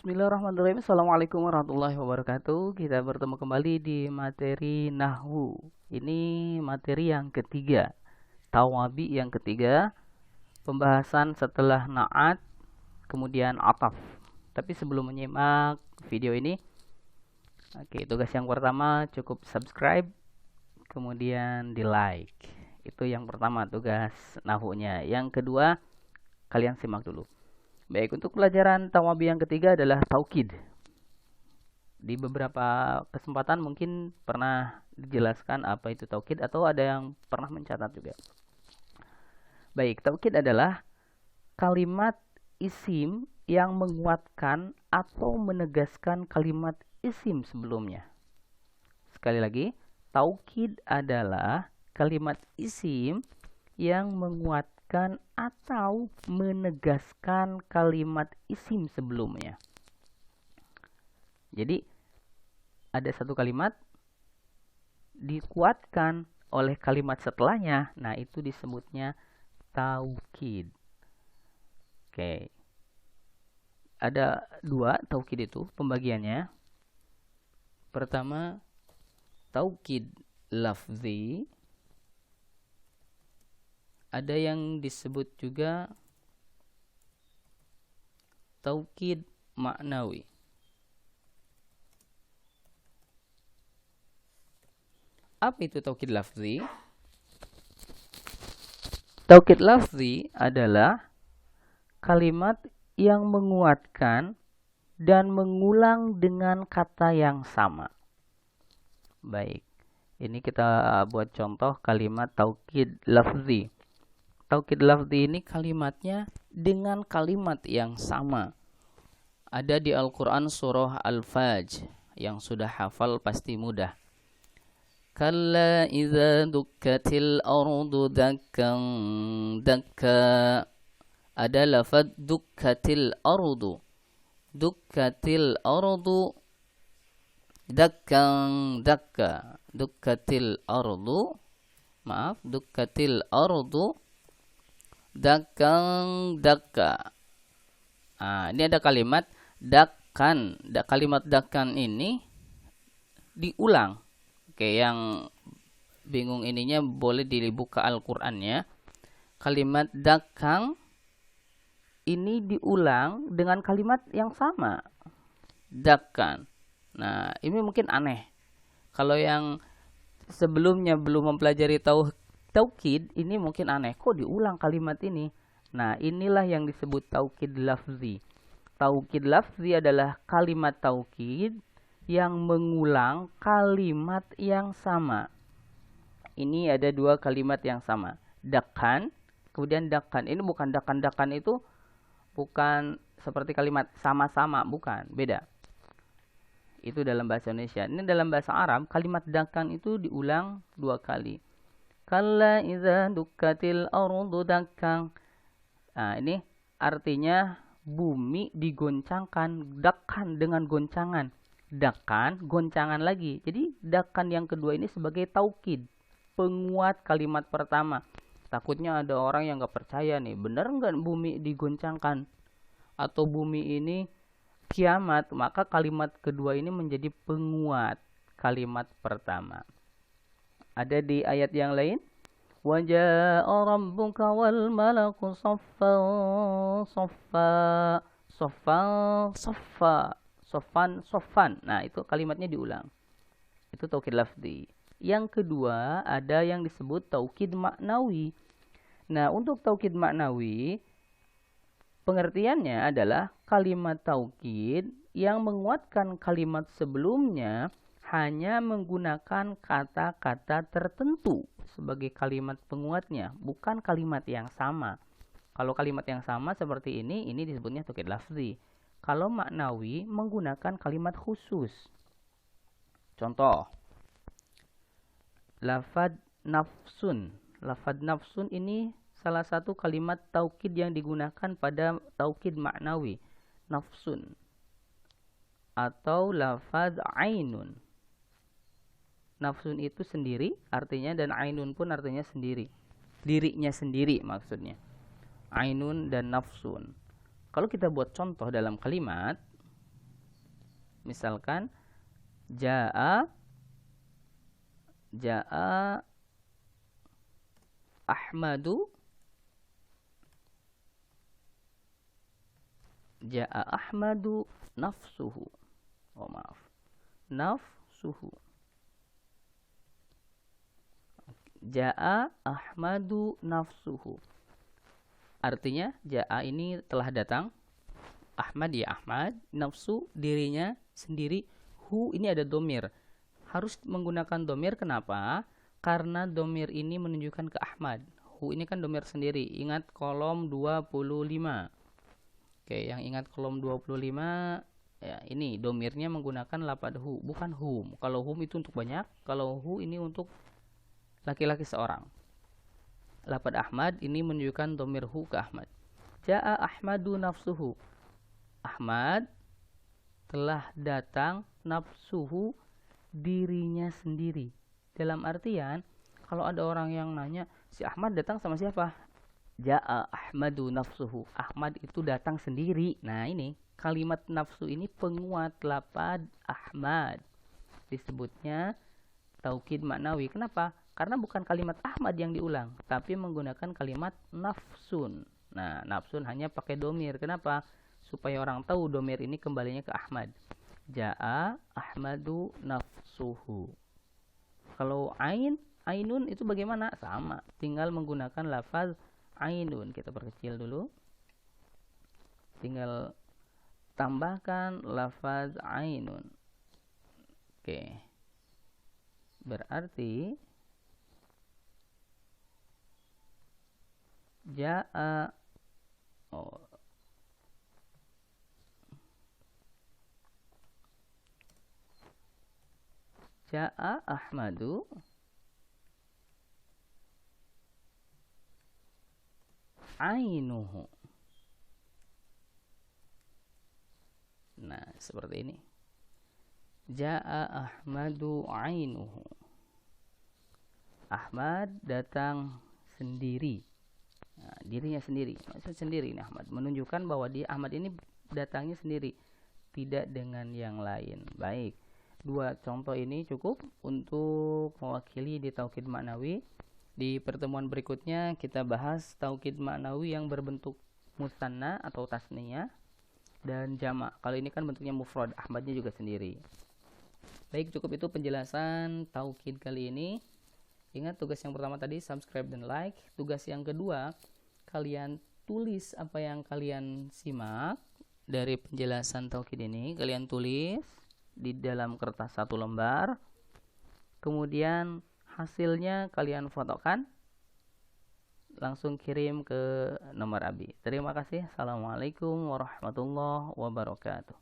Bismillahirrahmanirrahim. Assalamualaikum warahmatullahi wabarakatuh. Kita bertemu kembali di materi Nahwu. Ini materi yang ketiga, tawabi yang ketiga, pembahasan setelah na'at, kemudian ataf. Tapi sebelum menyimak video ini, tugas yang pertama cukup subscribe, kemudian di like. Itu yang pertama, tugas Nahwunya. Yang kedua, kalian simak dulu. Baik, untuk pelajaran tawabi yang ketiga adalah taukid. Di beberapa kesempatan mungkin pernah dijelaskan apa itu taukid atau ada yang pernah mencatat juga. Baik, taukid adalah kalimat isim yang menguatkan atau menegaskan kalimat isim sebelumnya. Sekali lagi, taukid adalah kalimat isim yang menguatkan atau menegaskan kalimat isim sebelumnya. Jadi ada satu kalimat dikuatkan oleh kalimat setelahnya, nah itu disebutnya taukid. Oke. Ada dua taukid itu pembagiannya. Pertama, taukid lafzi. Ada yang disebut juga taukid maknawi. Apa itu taukid lafzi? Taukid lafzi adalah kalimat yang menguatkan dan mengulang dengan kata yang sama. Baik, ini kita buat contoh kalimat taukid lafzi. Taukid lafzi ini kalimatnya dengan kalimat yang sama. Ada di Al-Quran surah Al-Fajr. Yang sudah hafal pasti mudah. Kalla idza dukkatil ardu dakkan dakka. Ada lafaz dukkatil ardu. Dukkatil ardu dakkan dakka. Dukkatil ardu. Maaf, dukkatil ardu dakkan dakka. Ini ada kalimat dakkan. Kalimat dakkan ini diulang. Oke, yang bingung ininya boleh dibuka Al-Qur'annya. Kalimat dakkan ini diulang dengan kalimat yang sama. Dakkan. Nah, ini mungkin aneh. Kalau yang sebelumnya belum mempelajari taukid, ini mungkin aneh. Kok diulang kalimat ini? Nah, inilah yang disebut taukid lafzi. Taukid lafzi adalah kalimat taukid yang mengulang kalimat yang sama. Ini ada dua kalimat yang sama. Dakkan, kemudian dakkan. Ini bukan dakkan-dakkan itu bukan seperti kalimat sama-sama, bukan. Beda. Itu dalam bahasa Indonesia. Ini dalam bahasa Arab, kalimat dakkan itu diulang dua kali. Kalla idza dukkatil ardu dakkan. Nah, ini artinya bumi digoncangkan, dakkan dengan goncangan. Dakkan, goncangan lagi. Jadi dakkan yang kedua ini sebagai taukid, penguat kalimat pertama. Takutnya ada orang yang gak percaya nih, benar nggak bumi digoncangkan atau bumi ini kiamat, maka kalimat kedua ini menjadi penguat kalimat pertama. Ada di ayat yang lain, wa jaa rabbuka wal malaku saffan saffa saffan saffa saffan saffan. Nah, itu kalimatnya diulang. Itu taukid lafzi. Yang kedua, ada yang disebut taukid maknawi. Nah, untuk taukid maknawi, pengertiannya adalah kalimat taukid yang menguatkan kalimat sebelumnya hanya menggunakan kata-kata tertentu sebagai kalimat penguatnya, bukan kalimat yang sama. Kalau kalimat yang sama seperti ini disebutnya taukid lafzi. Kalau maknawi menggunakan kalimat khusus. Contoh, lafad nafsun. Lafad nafsun ini salah satu kalimat taukid yang digunakan pada taukid maknawi. Nafsun. Atau lafad ainun. Nafsun itu sendiri artinya, dan ainun pun artinya sendiri. Dirinya sendiri maksudnya. Ainun dan nafsun. Kalau kita buat contoh dalam kalimat, Misalkan jaa Ahmadu nafsuhu. Oh maaf. Nafsuhu. Jaa Ahmadu nafsuhu. Artinya jaa ini telah datang. Ahmad ya Ahmad, nafsu dirinya sendiri, hu ini ada domir. Harus menggunakan domir, kenapa? Karena domir ini menunjukkan ke Ahmad. Hu ini kan domir sendiri. Ingat kolom 25. Oke, yang ingat kolom 25 ya, ini domirnya menggunakan lafadz hu, bukan hum. Kalau hum itu untuk banyak, kalau hu ini untuk laki-laki seorang. Lafadz Ahmad ini menunjukkan domir hu ke Ahmad. Jaa Ahmadu nafsuhu. Ahmad telah datang, nafsuhu dirinya sendiri. Dalam artian, kalau ada orang yang nanya, si Ahmad datang sama siapa? Jaa Ahmadu nafsuhu. Ahmad itu datang sendiri. Nah ini, kalimat nafsu ini penguat lafadz Ahmad. Disebutnya taukid maknawi. Kenapa? Karena bukan kalimat Ahmad yang diulang, tapi menggunakan kalimat nafsun. Nah, nafsun hanya pakai domir. Kenapa? Supaya orang tahu domir ini kembalinya ke Ahmad. Jaa Ahmadu nafsuhu. Kalau ainun itu bagaimana? Sama, tinggal menggunakan lafaz ainun. Kita perkecil dulu. Tinggal tambahkan lafaz ainun. Oke. Berarti jaa jaa Ahmadu ainuhu. Nah, seperti ini. Jaa Ahmadu ainuhu. Ahmad datang sendiri. Nah, dirinya sendiri. Maksud sendiri ini Ahmad. Menunjukkan bahwa Ahmad ini datangnya sendiri. Tidak dengan yang lain. Baik. Dua contoh ini cukup untuk mewakili di taukid maknawi. Di pertemuan berikutnya kita bahas taukid maknawi yang berbentuk musanna atau tasniyah dan jamak. Kalau ini kan bentuknya mufrad, Ahmadnya juga sendiri. Baik, cukup itu penjelasan taukid kali ini. Ingat tugas yang pertama tadi subscribe dan like. Tugas yang kedua, kalian tulis apa yang kalian simak dari penjelasan taukid ini. Kalian tulis di dalam kertas 1 lembar. Kemudian hasilnya kalian fotokan. Langsung kirim ke nomor Abi. Terima kasih. Assalamualaikum warahmatullahi wabarakatuh.